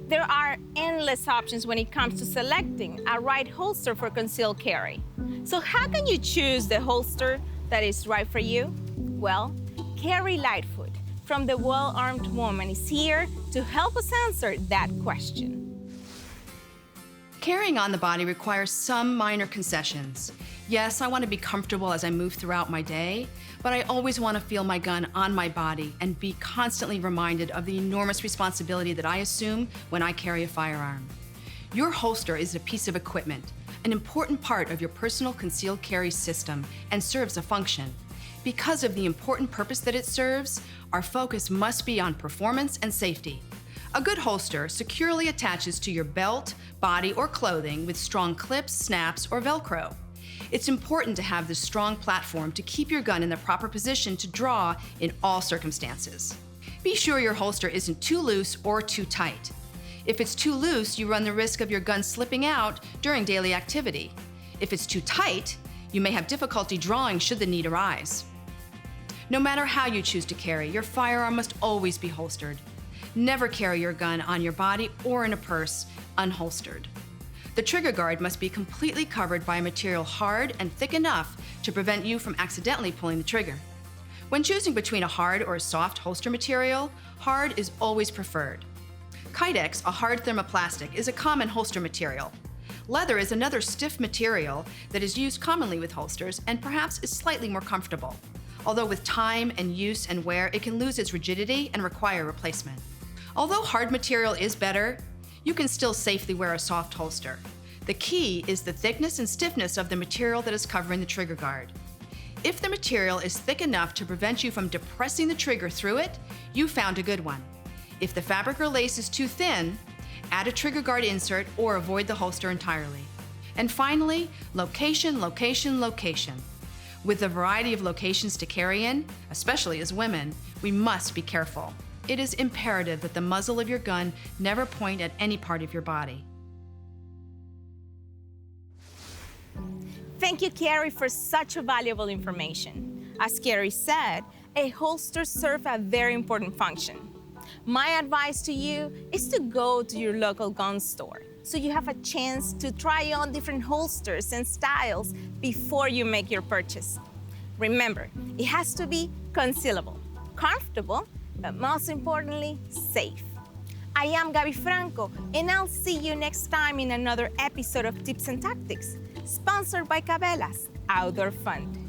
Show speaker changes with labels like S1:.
S1: There are endless options when it comes to selecting a right holster for concealed carry. So how can you choose the holster that is right for you? Well, Carrie Lightfoot from The Well-Armed Woman is here to help us answer that question.
S2: Carrying on the body requires some minor concessions. Yes, I want to be comfortable as I move throughout my day, but I always want to feel my gun on my body and be constantly reminded of the enormous responsibility that I assume when I carry a firearm. Your holster is a piece of equipment, an important part of your personal concealed carry system, and serves a function. Because of the important purpose that it serves, our focus must be on performance and safety. A good holster securely attaches to your belt, body, or clothing with strong clips, snaps, or Velcro. It's important to have this strong platform to keep your gun in the proper position to draw in all circumstances. Be sure your holster isn't too loose or too tight. If it's too loose, you run the risk of your gun slipping out during daily activity. If it's too tight, you may have difficulty drawing should the need arise. No matter how you choose to carry, your firearm must always be holstered. Never carry your gun on your body or in a purse unholstered. The trigger guard must be completely covered by a material hard and thick enough to prevent you from accidentally pulling the trigger. When choosing between a hard or a soft holster material, hard is always preferred. Kydex, a hard thermoplastic, is a common holster material. Leather is another stiff material that is used commonly with holsters and perhaps is slightly more comfortable. Although with time and use and wear, it can lose its rigidity and require replacement. Although hard material is better, you can still safely wear a soft holster. The key is the thickness and stiffness of the material that is covering the trigger guard. If the material is thick enough to prevent you from depressing the trigger through it, you found a good one. If the fabric or lace is too thin, add a trigger guard insert or avoid the holster entirely. And finally, location, location, location. With the variety of locations to carry in, especially as women, we must be careful. It is imperative that the muzzle of your gun never point at any part of your body.
S1: Thank you, Carrie, for such a valuable information. As Carrie said, a holster serves a very important function. My advice to you is to go to your local gun store so you have a chance to try on different holsters and styles before you make your purchase. Remember, it has to be concealable, comfortable, but most importantly, safe. I am Gaby Franco, and I'll see you next time in another episode of Tips and Tactics, sponsored by Cabela's Outdoor Fund.